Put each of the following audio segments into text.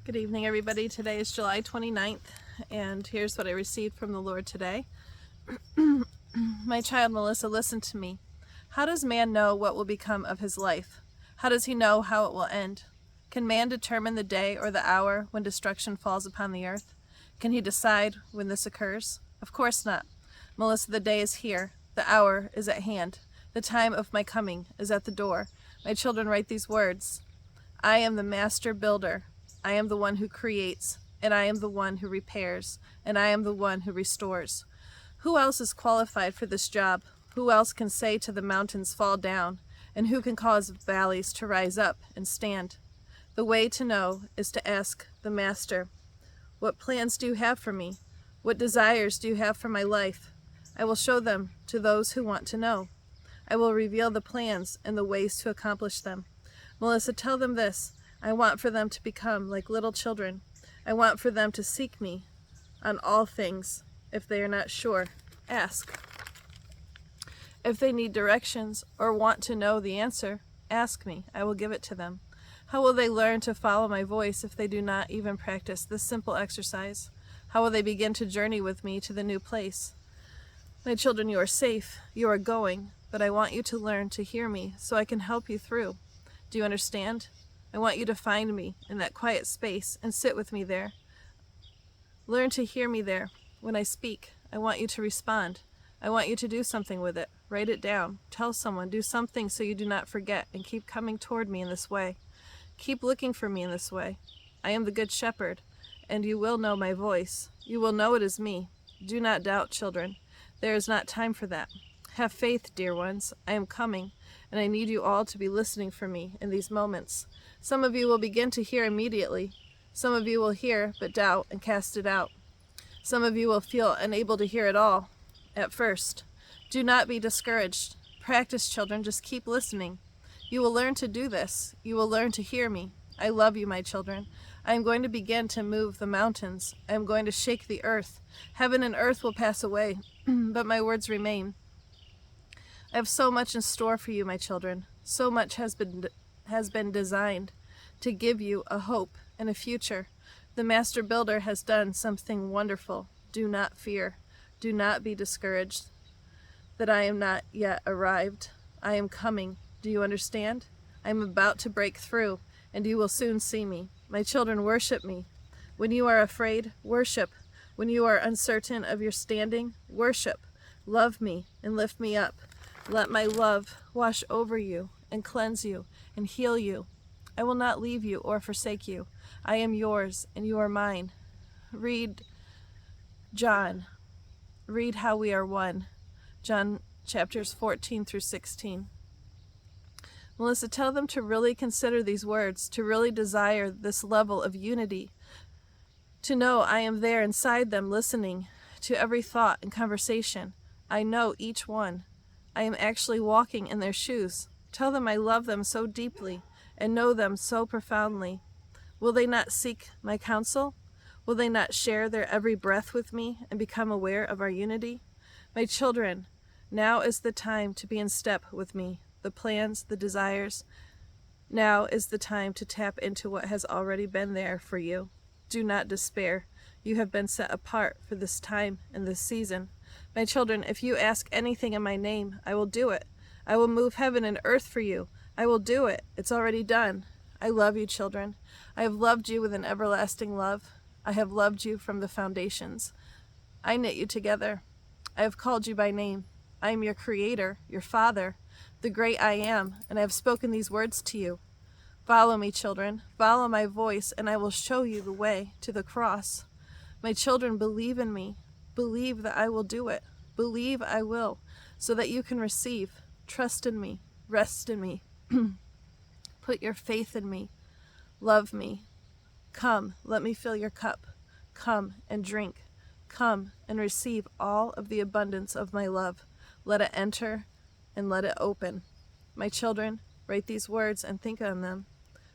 Good evening, everybody. Today is July 29th, and here's what I received from the Lord today. My child Melissa, listen to me. How does man know what will become of his life? How does he know how it will end? Can man determine the day or the hour when destruction falls upon the earth? Can he decide when this occurs? Of course not. Melissa, the day is here. The hour is at hand. The time of my coming is at the door. My children, write these words. I am the master builder. I am the one who creates, and I am the one who repairs, and I am the one who restores. Who else is qualified for this job? Who else can say to the mountains, fall down, and who can cause valleys to rise up and stand? The way to know is to ask the Master, what plans do you have for me? What desires do you have for my life? I will show them to those who want to know. I will reveal the plans and the ways to accomplish them. Melissa, tell them this. I want for them to become like little children. I want for them to seek me on all things. If they are not sure, ask. If they need directions or want to know the answer, ask me. I will give it to them. How will they learn to follow my voice if they do not even practice this simple exercise? How will they begin to journey with me to the new place? My children, you are safe. You are going, but I want you to learn to hear me so I can help you through. Do you understand? I want you to find me in that quiet space and sit with me there. Learn to hear me there. When I speak, I want you to respond. I want you to do something with it. Write it down. Tell someone. Do something so you do not forget, and keep coming toward me in this way. Keep looking for me in this way. I am the Good Shepherd, and you will know my voice. You will know it is me. Do not doubt, children. There is not time for that. Have faith, dear ones. I am coming, and I need you all to be listening for me in these moments. Some of you will begin to hear immediately. Some of you will hear, but doubt and cast it out. Some of you will feel unable to hear at all at first. Do not be discouraged. Practice, children. Just keep listening. You will learn to do this. You will learn to hear me. I love you, my children. I am going to begin to move the mountains. I am going to shake the earth. Heaven and earth will pass away, but my words remain. I have so much in store for you, my children. So much has been designed to give you a hope and a future. The Master Builder has done something wonderful. Do not fear. Do not be discouraged that I am not yet arrived. I am coming. Do you understand? I am about to break through, and you will soon see me. My children, worship me. When you are afraid, worship. When you are uncertain of your standing, worship. Love me and lift me up. Let my love wash over you and cleanse you and heal you. I will not leave you or forsake you. I am yours and you are mine. Read John. Read how we are one. John chapters 14 through 16. Melissa, tell them to really consider these words, to really desire this level of unity, to know I am there inside them listening to every thought and conversation. I know each one. I am actually walking in their shoes. Tell them I love them so deeply and know them so profoundly. Will they not seek my counsel? Will they not share their every breath with me and become aware of our unity? My children, now is the time to be in step with me, the plans, the desires. Now is the time to tap into what has already been there for you. Do not despair. You have been set apart for this time and this season. My children, if you ask anything in my name, I will do it. I will move heaven and earth for you. I will do it. It's already done. I love you, children. I have loved you with an everlasting love. I have loved you from the foundations. I knit you together. I have called you by name. I am your creator, your father, the great I am, and I have spoken these words to you. Follow me, children. Follow my voice, and I will show you the way to the cross. My children, believe in me. Believe that I will do it. Believe I will, so that you can receive. Trust in me. Rest in me. Put your faith in me. Love me. Come, let me fill your cup. Come and drink. Come and receive all of the abundance of my love. Let it enter and let it open. My children, write these words and think on them,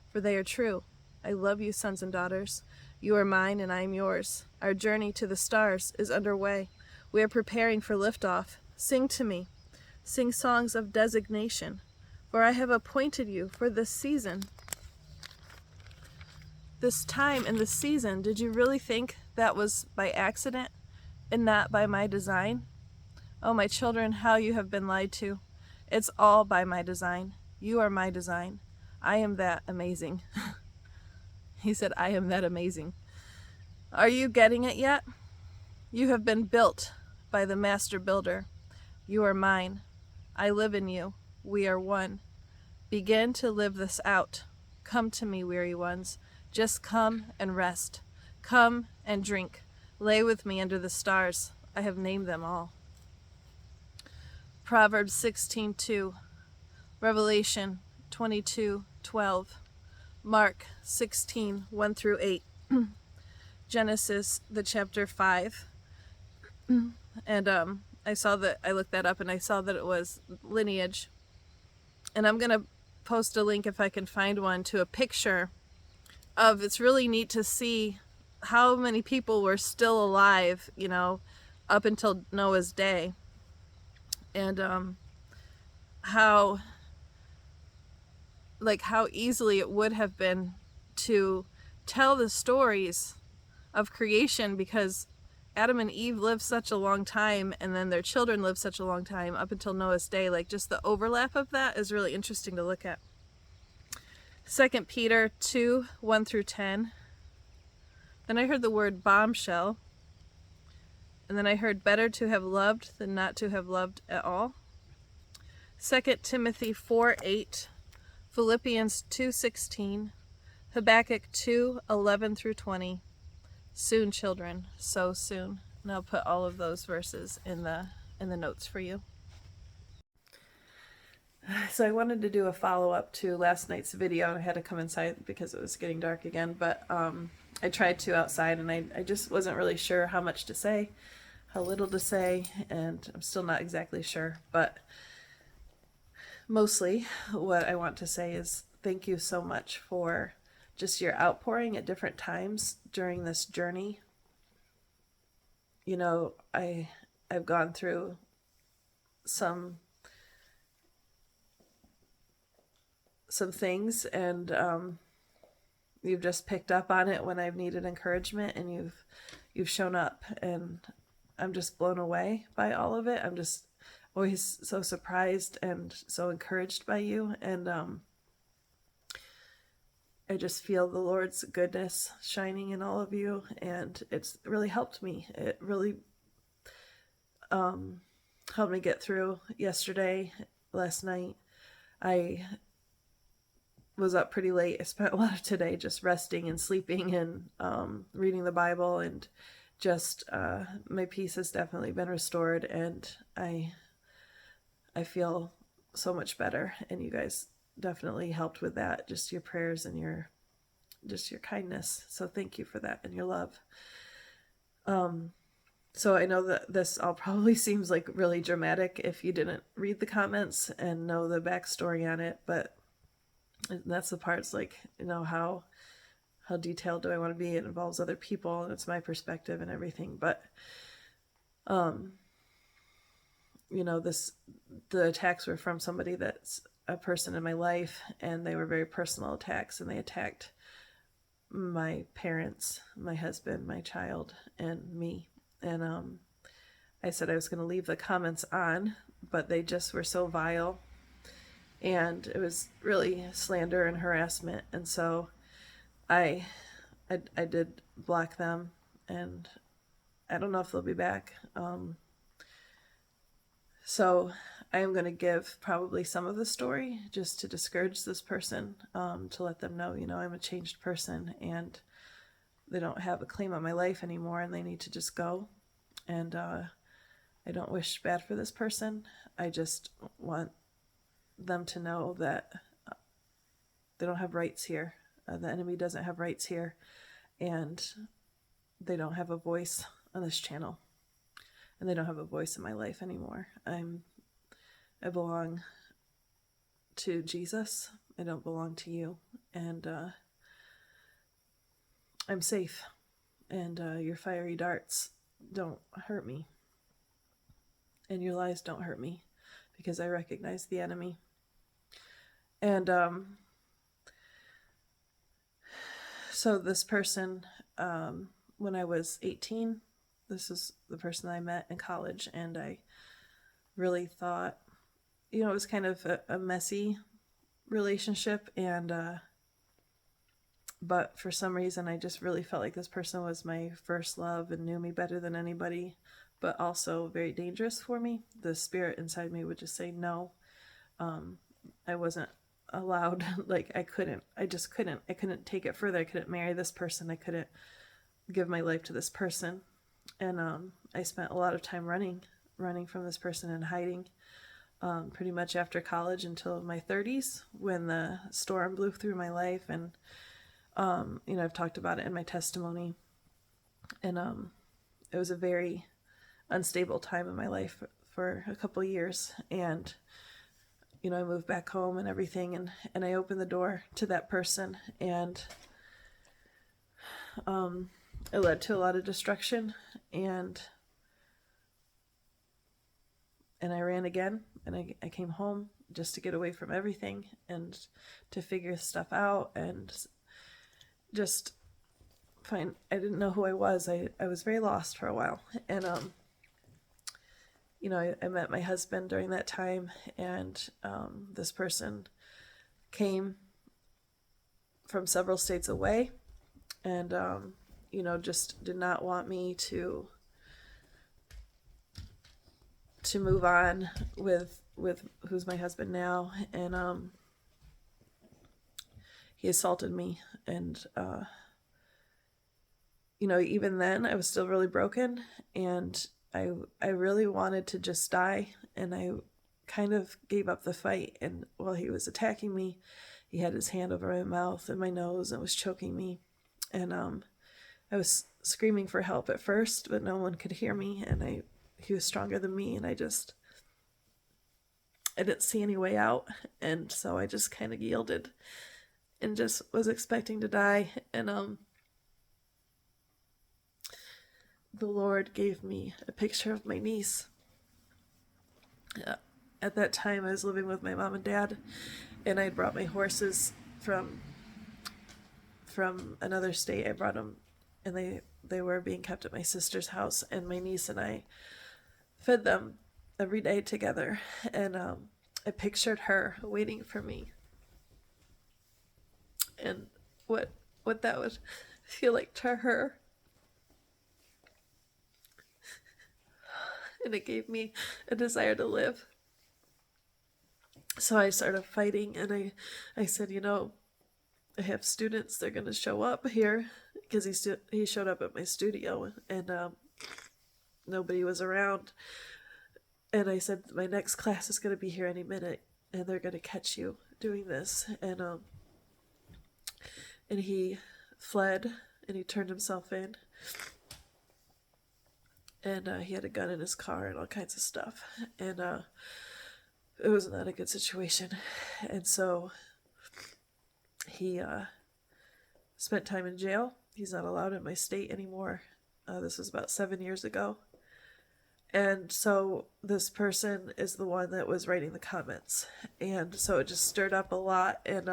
for they are true. I love you, sons and daughters. You are mine and I am yours. Our journey to the stars is underway. We are preparing for liftoff. Sing to me. Sing songs of designation, for I have appointed you for this season. this time and this season, did you really think that was by accident and not by my design? Oh, my children, how you have been lied to. It's all by my design. You are my design. I am that amazing. He said, I am that amazing. Are you getting it yet? You have been built by the master builder. You are mine. I live in you. We are one. Begin to live this out. Come to me, weary ones. Just come and rest. Come and drink. Lay with me under the stars. I have named them all. Proverbs 16:2, Revelation 22:12, Mark 16:1 through 8, Genesis the chapter 5. And I looked that up and I saw that it was lineage. And I'm going to post a link if I can find one to a picture of, it's really neat to see how many people were still alive, up until Noah's day. And how easily it would have been to tell the stories of creation, because Adam and Eve lived such a long time, and then their children lived such a long time up until Noah's day. Just the overlap of that is really interesting to look at. 2 Peter 2:1 through 10. Then I heard the word bombshell. And then I heard better to have loved than not to have loved at all. 2 Timothy 4:8. Philippians 2:16. Habakkuk 2:11 through 20. Soon, children, so soon. And I'll put all of those verses in the notes for you. So I wanted to do a follow-up to last night's video, and I had to come inside because it was getting dark again, but I tried to outside, and I just wasn't really sure how much to say, how little to say, and I'm still not exactly sure, but mostly what I want to say is thank you so much for just your outpouring at different times during this journey. I've gone through some things, and you've just picked up on it when I've needed encouragement, and you've shown up, and I'm just blown away by all of it. I'm just always so surprised and so encouraged by you, and I just feel the Lord's goodness shining in all of you, and it's really helped me. It really helped me get through yesterday, last night. I was up pretty late. I spent a lot of today just resting and sleeping and reading the Bible, and just my peace has definitely been restored, and I feel so much better, and you guys definitely helped with that, just your prayers and your kindness. So thank you for that, and your love. So I know that this all probably seems like really dramatic if you didn't read the comments and know the backstory on it, but that's the parts how detailed do I want to be? It involves other people, and it's my perspective and everything, but the attacks were from somebody that's a person in my life, and they were very personal attacks, and they attacked my parents, my husband, my child, and me. And I said I was going to leave the comments on, but they just were so vile, and it was really slander and harassment, and so I did block them, and I don't know if they'll be back. So I am going to give probably some of the story just to discourage this person, to let them know, I'm a changed person, and they don't have a claim on my life anymore, and they need to just go. And I don't wish bad for this person. I just want them to know that they don't have rights here. The enemy doesn't have rights here, and they don't have a voice on this channel, and they don't have a voice in my life anymore. I belong to Jesus. I don't belong to you, and I'm safe, and your fiery darts don't hurt me, and your lies don't hurt me, because I recognize the enemy. So this person, when I was 18, this is the person I met in college, and I really thought, it was kind of a messy relationship, and but for some reason I just really felt like this person was my first love and knew me better than anybody, but also very dangerous for me. The spirit inside me would just say no. I wasn't allowed, like I couldn't take it further. I couldn't marry this person. I couldn't give my life to this person. And I spent a lot of time running from this person and hiding, pretty much after college until my 30s, when the storm blew through my life. And I've talked about it in my testimony, and it was a very unstable time in my life for a couple years. And I moved back home and everything, and I opened the door to that person, and it led to a lot of destruction, and I ran again, and I came home just to get away from everything and to figure stuff out, and just I didn't know who I was. I was very lost for a while, and I met my husband during that time, and this person came from several states away, and just did not want me to move on with who's my husband now, and he assaulted me, and even then I was still really broken, and I really wanted to just die, and I kind of gave up the fight. And while he was attacking me, he had his hand over my mouth and my nose and was choking me, and I was screaming for help at first, but no one could hear me, and he was stronger than me, and I didn't see any way out, and so I just kind of yielded and just was expecting to die. And the Lord gave me a picture of my niece. At that time, I was living with my mom and dad, and I had brought my horses from another state. I brought them, and they were being kept at my sister's house, and my niece and I fed them every day together. And I pictured her waiting for me, and what that would feel like to her. And it gave me a desire to live. So I started fighting, and I said, I have students, they're going to show up here, because he showed up at my studio, and nobody was around. And I said, my next class is going to be here any minute, and they're going to catch you doing this. And he fled, and he turned himself in. And he had a gun in his car and all kinds of stuff. And it was not a good situation. And so he spent time in jail. He's not allowed in my state anymore. This was about 7 years ago. And so this person is the one that was writing the comments. And so it just stirred up a lot. And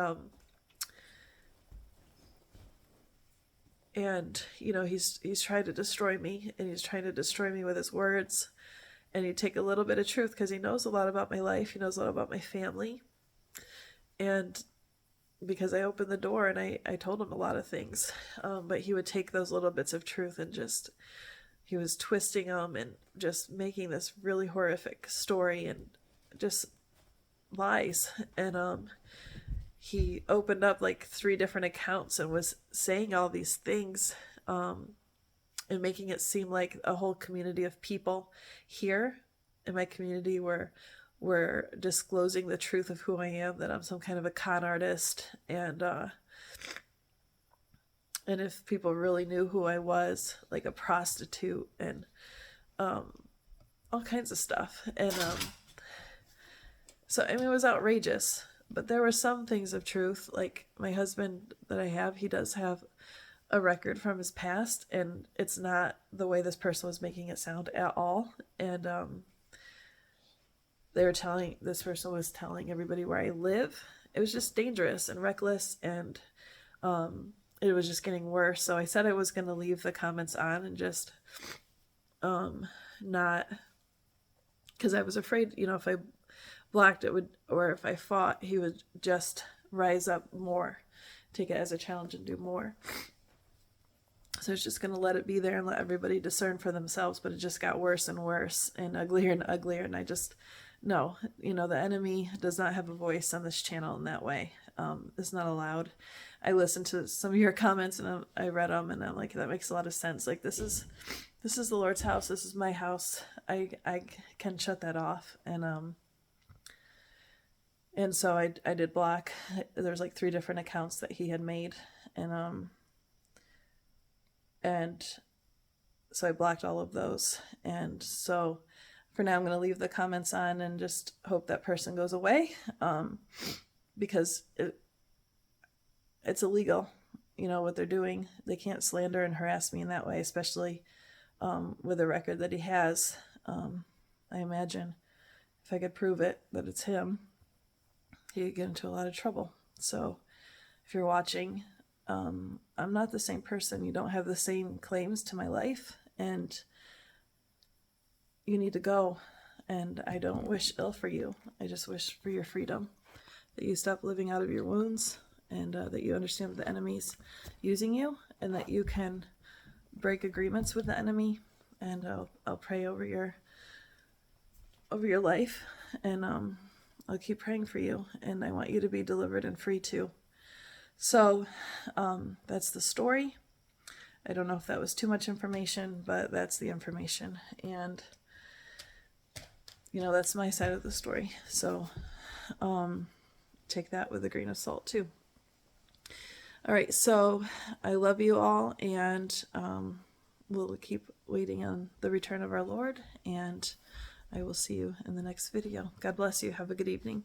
he's trying to destroy me, and he's trying to destroy me with his words. And he'd take a little bit of truth, because he knows a lot about my life. He knows a lot about my family. And because I opened the door and I told him a lot of things, but he would take those little bits of truth and he was twisting them and just making this really horrific story and just lies. And he opened up like 3 different accounts and was saying all these things, and making it seem like a whole community of people here in my community were disclosing the truth of who I am, that I'm some kind of a con artist, and if people really knew who I was, like a prostitute, and all kinds of stuff. And so it was outrageous. But there were some things of truth, like my husband that I have, he does have a record from his past, and it's not the way this person was making it sound at all. And this person was telling everybody where I live. It was just dangerous and reckless, and it was just getting worse. So I said I was going to leave the comments on and just not, because I was afraid, if I blocked it would, or if I fought, he would just rise up more, take it as a challenge and do more. So it's just going to let it be there and let everybody discern for themselves. But it just got worse and worse and uglier. And I just, no, the enemy does not have a voice on this channel in that way. It's not allowed. I listened to some of your comments and I read them and I'm like, that makes a lot of sense. Like, this is the Lord's house. This is my house. I can shut that off. And so I did block. There's like 3 different accounts that he had made. And so I blocked all of those. And so for now, I'm going to leave the comments on and just hope that person goes away, because it's illegal, what they're doing. They can't slander and harass me in that way, especially with the record that he has. I imagine if I could prove it, that it's him, he could get into a lot of trouble. So if you're watching, I'm not the same person. You don't have the same claims to my life, and you need to go. And I don't wish ill for you. I just wish for your freedom, that you stop living out of your wounds, and that you understand that the enemy's using you, and that you can break agreements with the enemy. And I'll pray over your life, and I'll keep praying for you, and I want you to be delivered and free too. So that's the story. I don't know if that was too much information, but that's the information. And, that's my side of the story. So take that with a grain of salt too. All right, so I love you all, and we'll keep waiting on the return of our Lord, and I will see you in the next video. God bless you. Have a good evening.